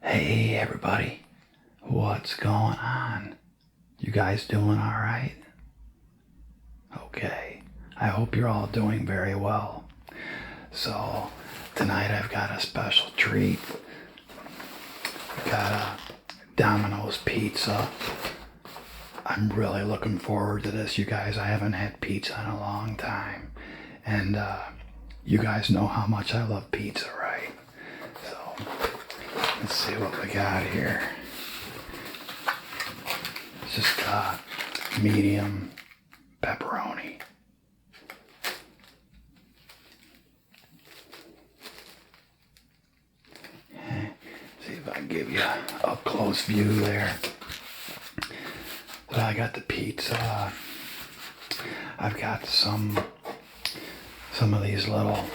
Hey everybody, what's going on? You guys doing alright? Okay, I hope you're all doing very well. So, tonight I've got a special treat. I've got a Domino's pizza. I'm really looking forward to this, you guys. I haven't had pizza in a long time. And you guys know how much I love pizza, right? So, let's see what we got here. It's just medium pepperoni. See if I can give you a up close view there. So I got the pizza. I've got some of these little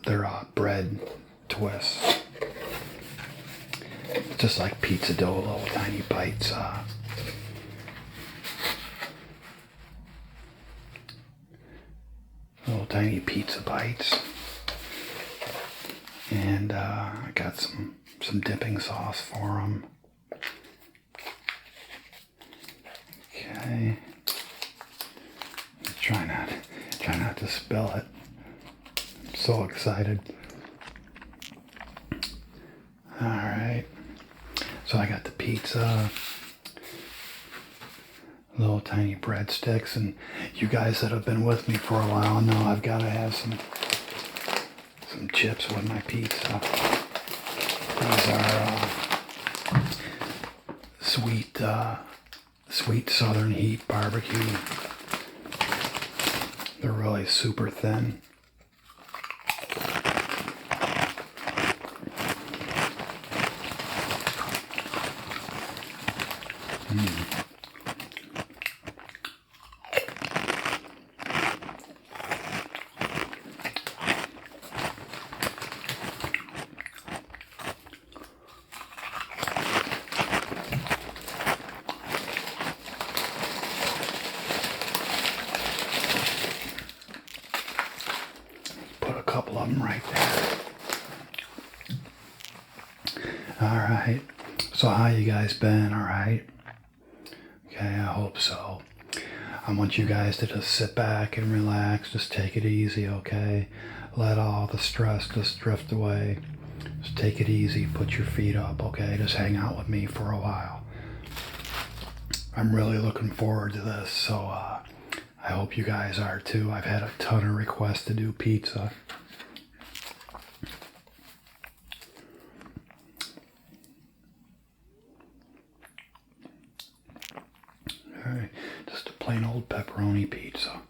they're bread twists. Just like pizza dough, little tiny bites. Little tiny pizza bites. And I got some dipping sauce for them. Okay. Try not to spill it. I'm so excited. All right. So I got the pizza, little tiny breadsticks, and you guys that have been with me for a while know I've got to have some chips with my pizza. These are sweet Southern Heat barbecue. They're really super thin. Put a couple of them right there. All right. So how you guys been? All right. Okay, I hope so. I want you guys to just sit back and relax. Just take it easy, okay? Let all the stress just drift away. Just take it easy. Put your feet up, okay? Just hang out with me for a while. I'm really looking forward to this, so I hope you guys are too. I've had a ton of requests to do pizza. All right, just a plain old pepperoni pizza.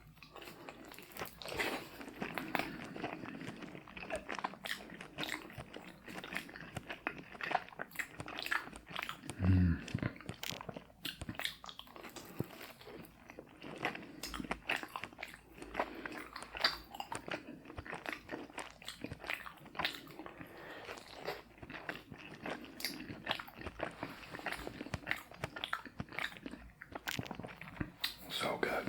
So good.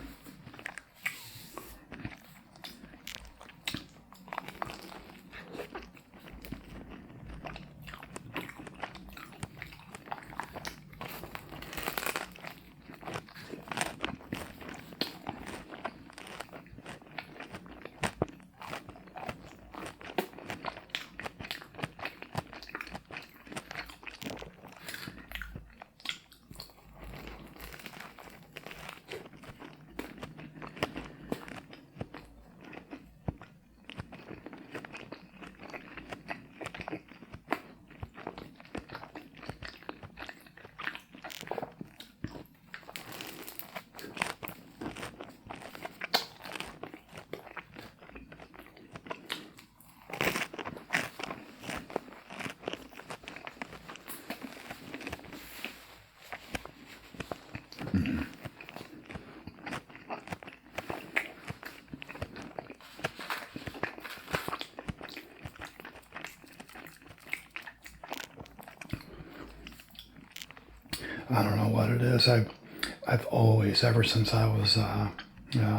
I don't know what it is. I've always, ever since I was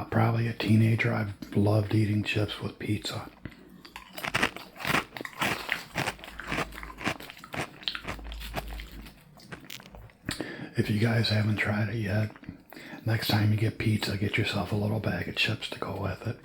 probably a teenager, I've loved eating chips with pizza. if you guys haven't tried it yet, next time you get pizza, get yourself a little bag of chips to go with it.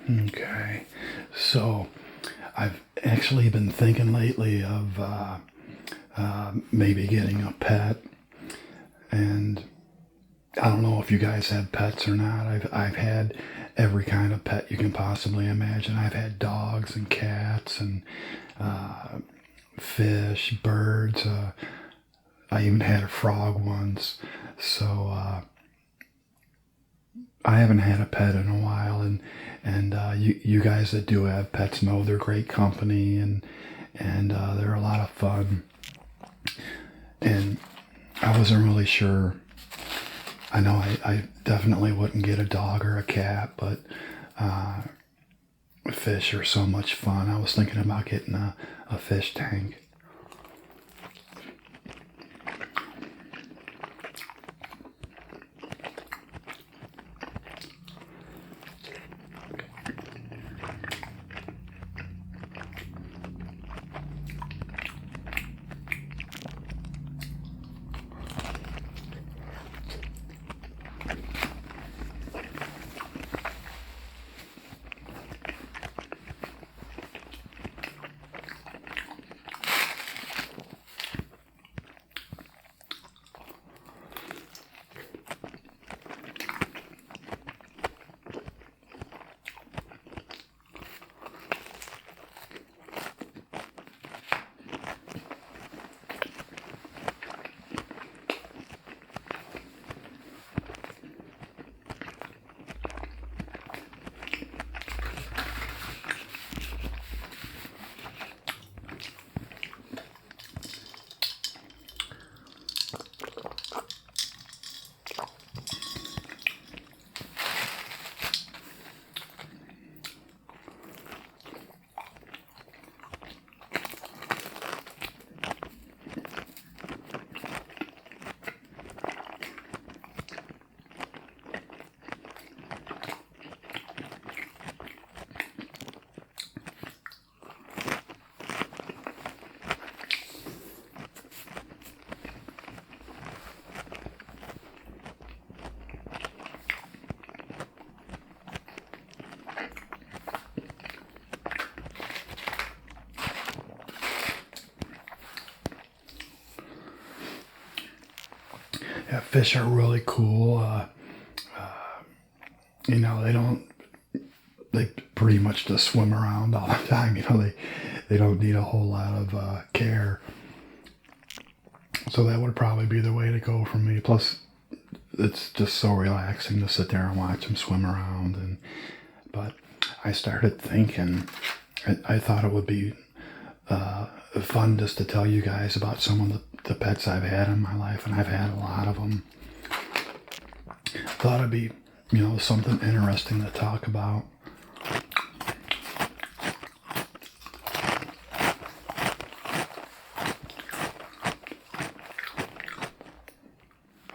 Okay, so I've actually been thinking lately of maybe getting a pet, and I don't know if you guys have pets or not. I've had every kind of pet you can possibly imagine. I've had dogs and cats and fish, birds. I even had a frog once. So I haven't had a pet in a while, and you guys that do have pets know they're great company, and they're a lot of fun. And I wasn't really sure. I know I definitely wouldn't get a dog or a cat, but fish are so much fun. I was thinking about getting a fish tank. Yeah, fish are really cool. They pretty much just swim around all the time. They don't need a whole lot of care. So that would probably be the way to go for me. Plus, it's just so relaxing to sit there and watch them swim around. But I started thinking, I thought it would be fun just to tell you guys about some of the pets I've had in my life, and I've had a lot of them. Thought it'd be, something interesting to talk about.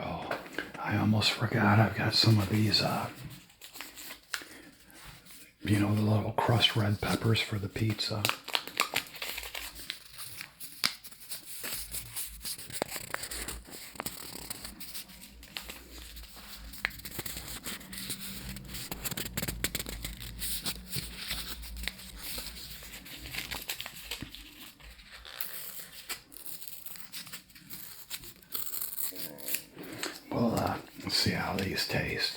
Oh, I almost forgot. I've got some of these, the little crushed red peppers for the pizza. Well, let's see how these taste.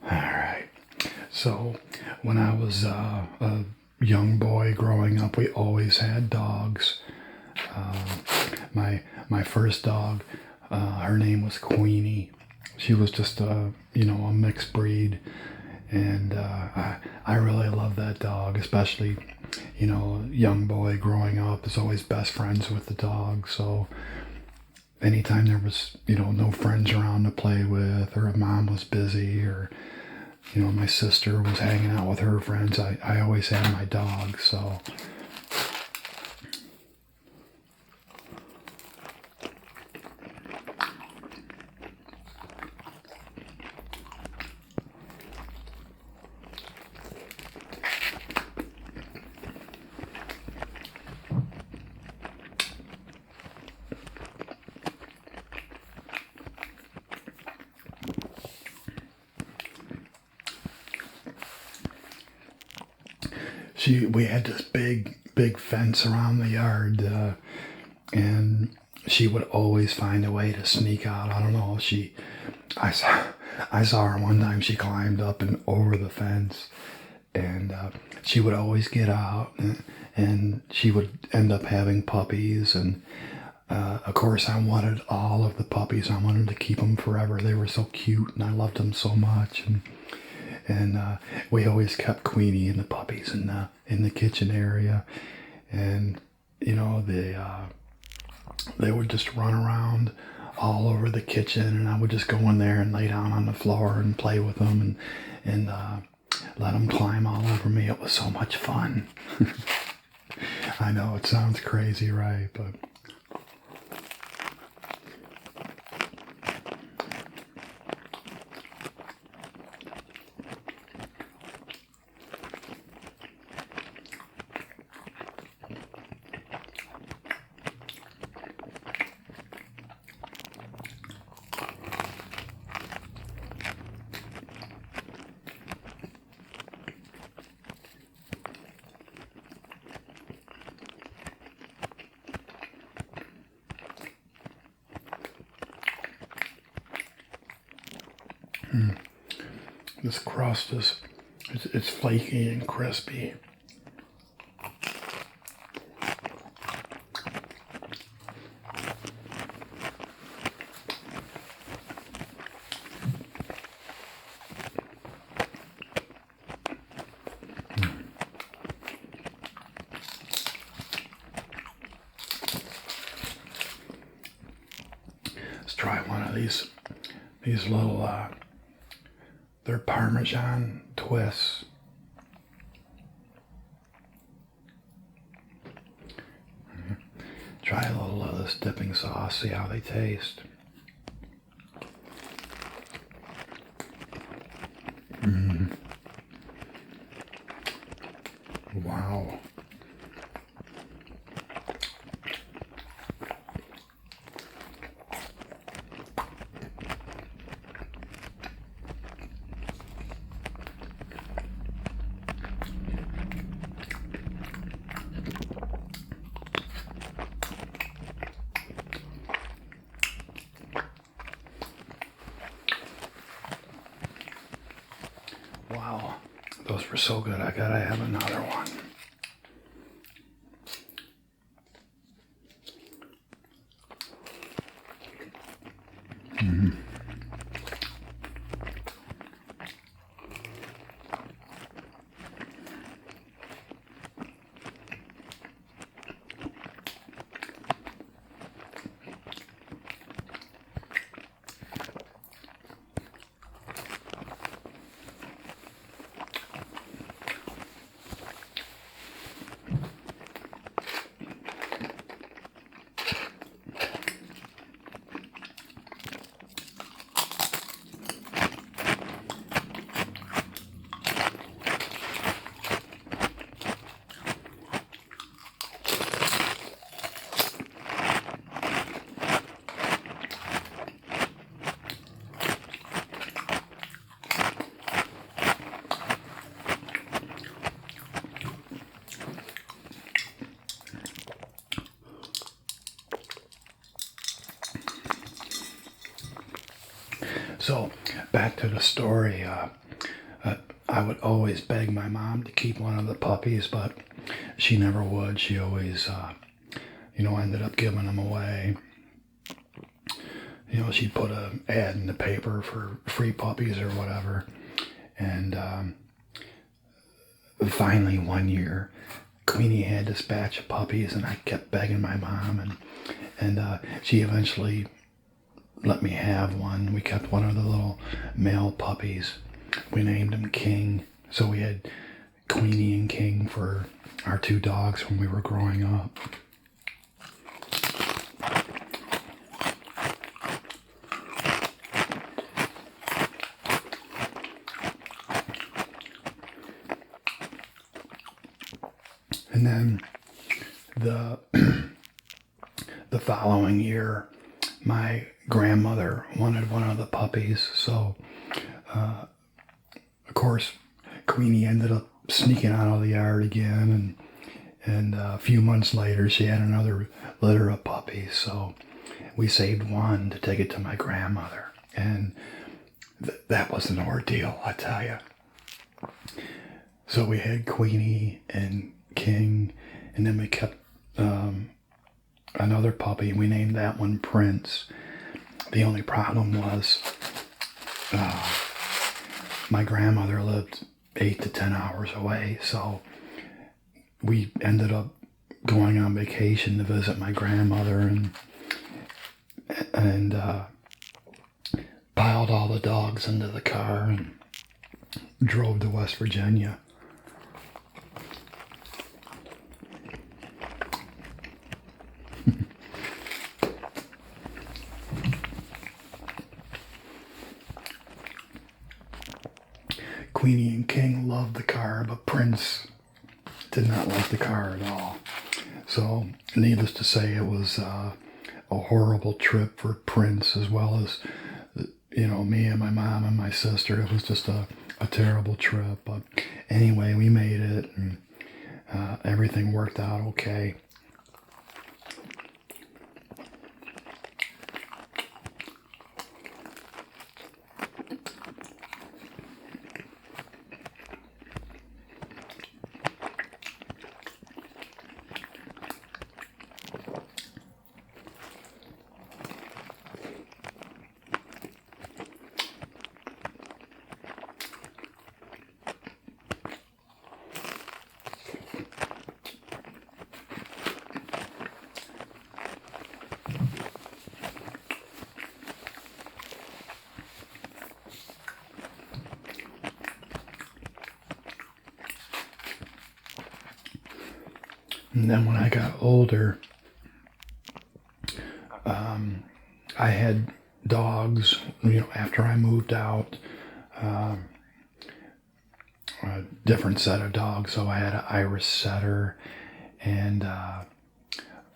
All right. So, when I was a young boy growing up, we always had dogs. My first dog Her name was Queenie. She was just a mixed breed, and I really love that dog, especially young boy growing up is always best friends with the dog. So anytime there was no friends around to play with, or if mom was busy, or my sister was hanging out with her friends, I always had my dog. So we had this big fence around the yard, and she would always find a way to sneak out. I don't know. I saw her one time. She climbed up and over the fence, and she would always get out, and she would end up having puppies. And of course, I wanted all of the puppies. I wanted to keep them forever. They were so cute, and I loved them so much. And we always kept Queenie and the puppies in the kitchen area, and they would just run around all over the kitchen, and I would just go in there and lay down on the floor and play with them, and let them climb all over me. It was so much fun. I know it sounds crazy, right? But this crust it's flaky and crispy. Let's try one of these little they're Parmesan twists. Try a little of this dipping sauce, see how they taste. Wow. Wow, those were so good. I gotta have another one. So back to the story. I would always beg my mom to keep one of the puppies, but she never would. She always, ended up giving them away. she'd put an ad in the paper for free puppies or whatever. And finally one year, Queenie had this batch of puppies, and I kept begging my mom, and she eventually let me have one. We kept one of the little male puppies. We named him King. So we had Queenie and King for our 2 dogs when we were growing up. And then the following year, my grandmother wanted one of the puppies, so of course Queenie ended up sneaking out of the yard again, and a few months later she had another litter of puppies, so we saved one to take it to my grandmother, and that was an ordeal, I tell you. So we had Queenie and King, and then we kept another puppy. We named that one Prince. The only problem was my grandmother lived 8 to 10 hours away, so we ended up going on vacation to visit my grandmother, and piled all the dogs into the car and drove to West Virginia. Queenie and King loved the car, but Prince did not like the car at all. So, needless to say, it was a horrible trip for Prince, as well as, me and my mom and my sister. It was just a terrible trip. But anyway, we made it, and everything worked out okay. And then when I got older, I had dogs, after I moved out, a different set of dogs. So I had an Irish setter and a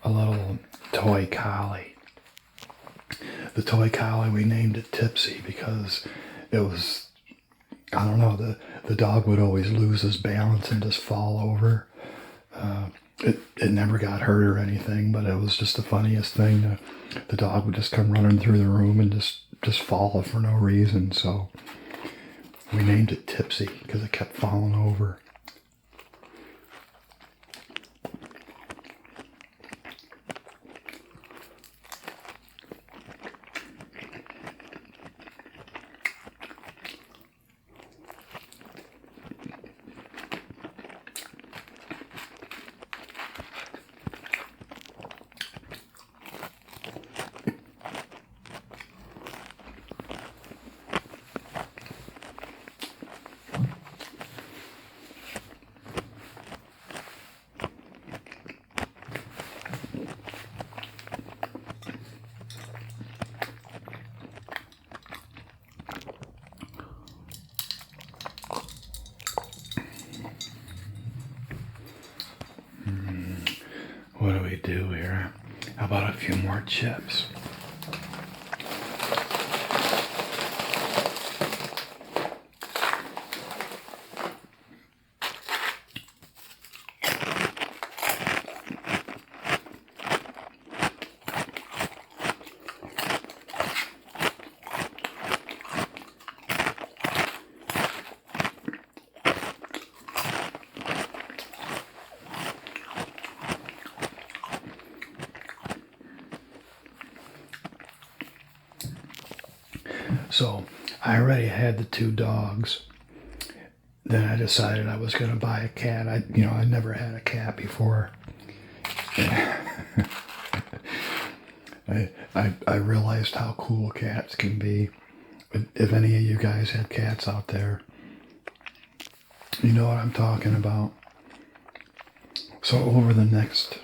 little toy collie. The toy collie, we named it Tipsy because it was, I don't know, the dog would always lose his balance and just fall over. It never got hurt or anything, but it was just the funniest thing. The dog would just come running through the room and just fall for no reason. So we named it Tipsy because it kept falling over. What do we do here? How about a few more chips? So I already had the 2 dogs. Then I decided I was going to buy a cat. I never had a cat before. I realized how cool cats can be. If any of you guys have cats out there, you know what I'm talking about. So over the next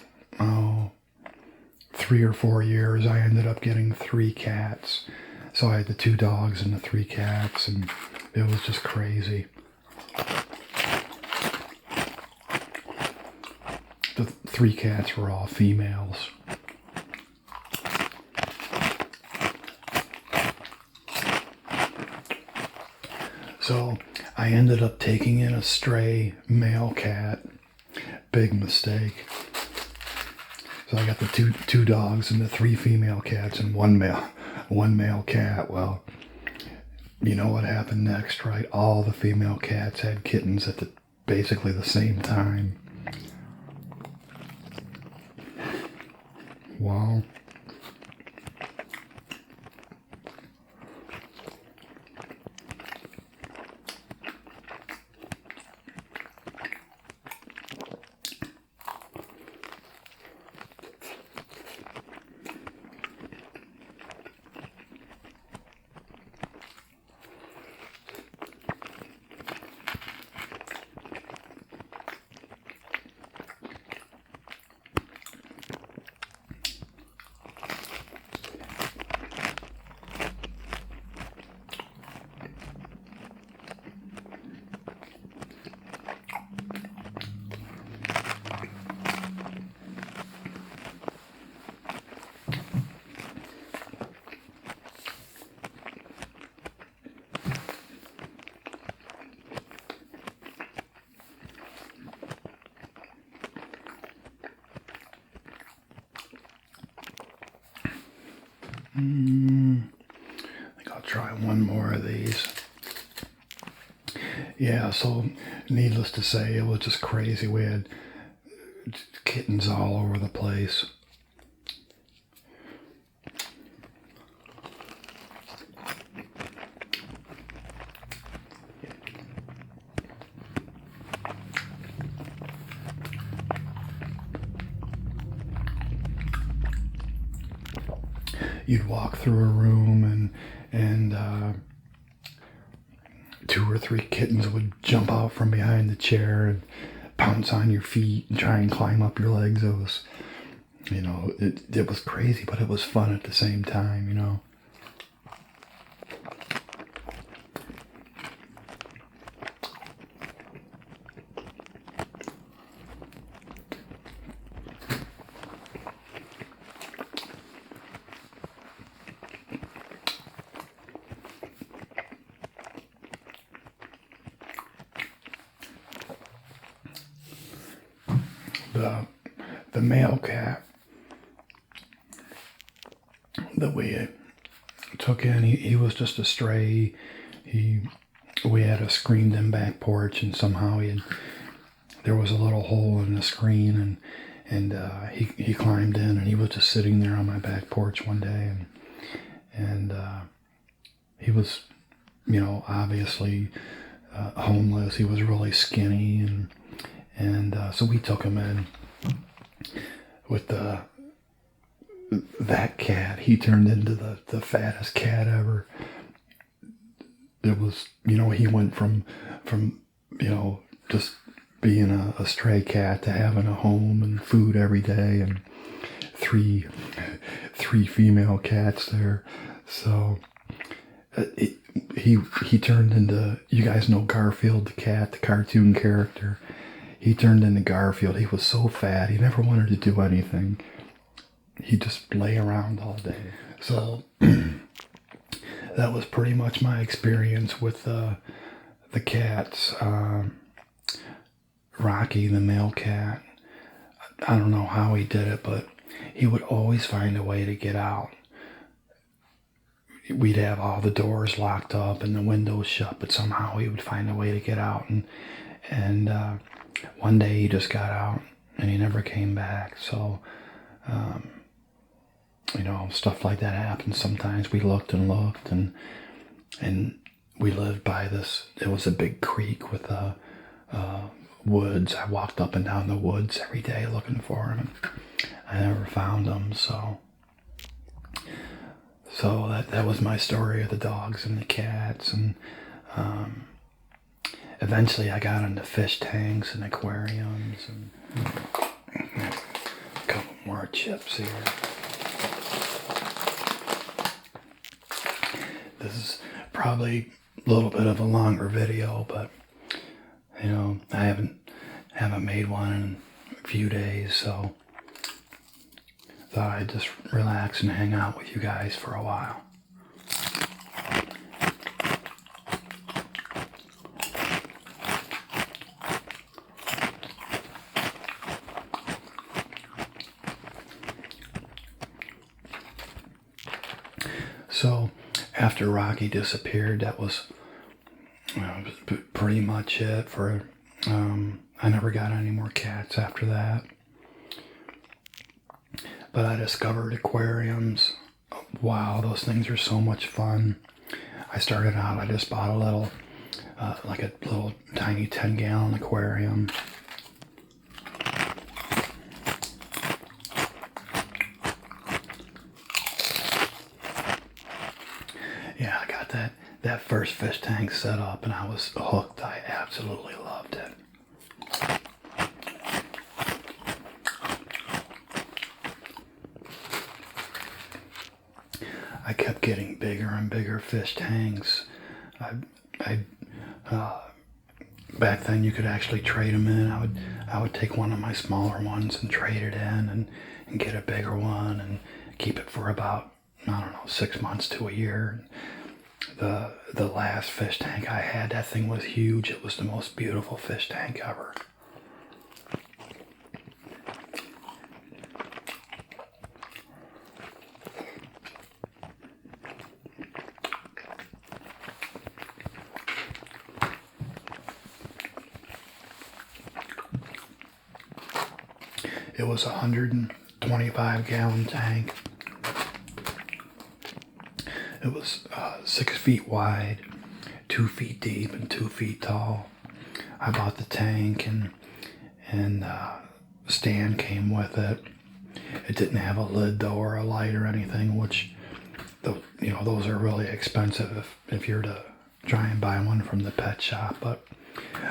3 or 4 years, I ended up getting 3 cats. So I had the 2 dogs and the 3 cats, and it was just crazy. The 3 cats were all females. So I ended up taking in a stray male cat. Big mistake. So I got the two dogs and the 3 female cats and one male cat. Well, you know what happened next, right? All the female cats had kittens at basically the same time. Wow. I think I'll try one more of these. Yeah, so needless to say, it was just crazy. We had kittens all over the place. You'd walk through a room and 2 or 3 kittens would jump out from behind the chair and pounce on your feet and try and climb up your legs. It was, it was crazy, but it was fun at the same time, The male cat that we took in, he was just a stray. We had a screened-in back porch, and somehow there was a little hole in the screen, and he climbed in, and he was just sitting there on my back porch one day, and he was, obviously homeless. He was really skinny, and so we took him in. With that cat, he turned into the fattest cat ever. It was, he went from just being a stray cat to having a home and food every day, and three female cats there. So he turned into, you guys know Garfield the cat, the cartoon character. He turned into Garfield. He was so fat, he never wanted to do anything. He just lay around all day. So that was pretty much my experience with the cats. Rocky, the male cat, I don't know how he did it, but he would always find a way to get out. We'd have all the doors locked up and the windows shut, but somehow he would find a way to get out. And one day he just got out and he never came back. So, stuff like that happens sometimes. We looked and And we lived by this, it was a big creek with woods. I walked up and down the woods every day looking for them. I never found them, so that was my story of the dogs and the cats. And eventually I got into fish tanks and aquariums, and a couple more chips here. This is probably a little bit of a longer video, but you know, I haven't made one in a few days, so thought I'd just relax and hang out with you guys for a while. So after Rocky disappeared, that was pretty much it for, I never got any more cats after that. But I discovered aquariums. Wow, those things are so much fun. I started out, I just bought a little, like a little tiny 10-gallon aquarium. Yeah, I got that first fish tank set up and I was hooked. I absolutely loved it. I kept getting bigger and bigger fish tanks. Back then you could actually trade them in. I would take one of my smaller ones and trade it in and get a bigger one and keep it for about, I don't know, 6 months to a year. The last fish tank I had, that thing was huge. It was the most beautiful fish tank ever. It was a 125-gallon tank. It was 6 feet wide, 2 feet deep, and 2 feet tall. I bought the tank, and stand came with it. It didn't have a lid though, or a light or anything, which those are really expensive if you're to try and buy one from the pet shop. But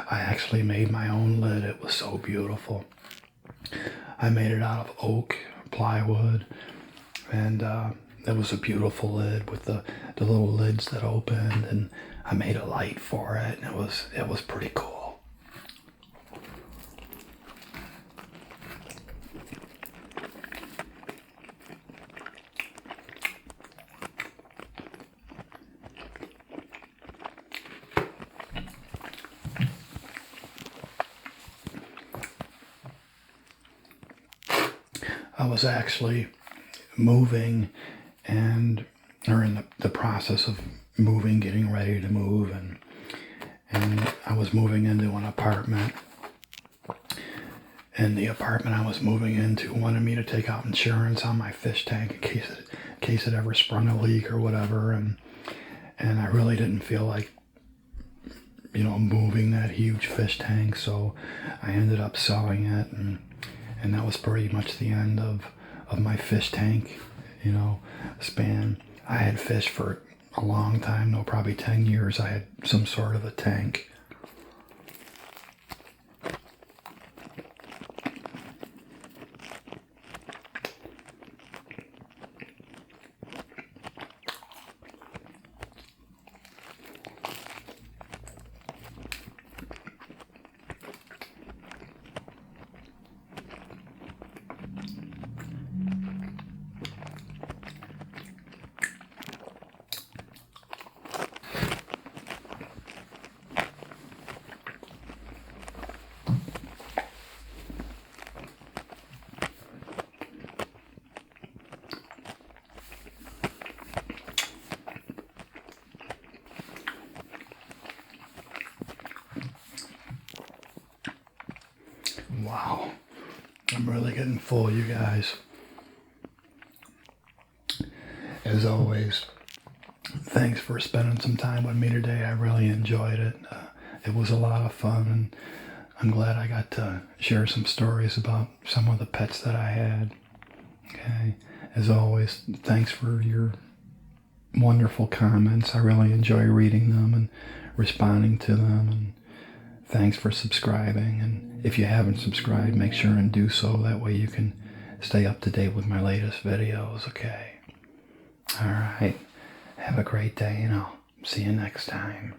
I actually made my own lid. It was so beautiful. I made it out of oak, plywood, and it was a beautiful lid with the little lids that opened, and I made a light for it, and it was pretty cool. I was actually moving or in the process of moving, getting ready to move, and I was moving into an apartment, and the apartment I was moving into wanted me to take out insurance on my fish tank in case it ever sprung a leak or whatever, and I really didn't feel like moving that huge fish tank, so I ended up selling it, and that was pretty much the end of my fish tank, span. I had fish for a long time, though, probably 10 years. I had some sort of a tank. Wow, I'm really getting full, you guys. As always, thanks for spending some time with me today. I really enjoyed it. It was a lot of fun, and I'm glad I got to share some stories about some of the pets that I had. Okay. As always, thanks for your wonderful comments. I really enjoy reading them and responding to them. And thanks for subscribing. And if you haven't subscribed, make sure and do so. That way you can stay up to date with my latest videos. Okay. All right. Have a great day, and I'll see you next time.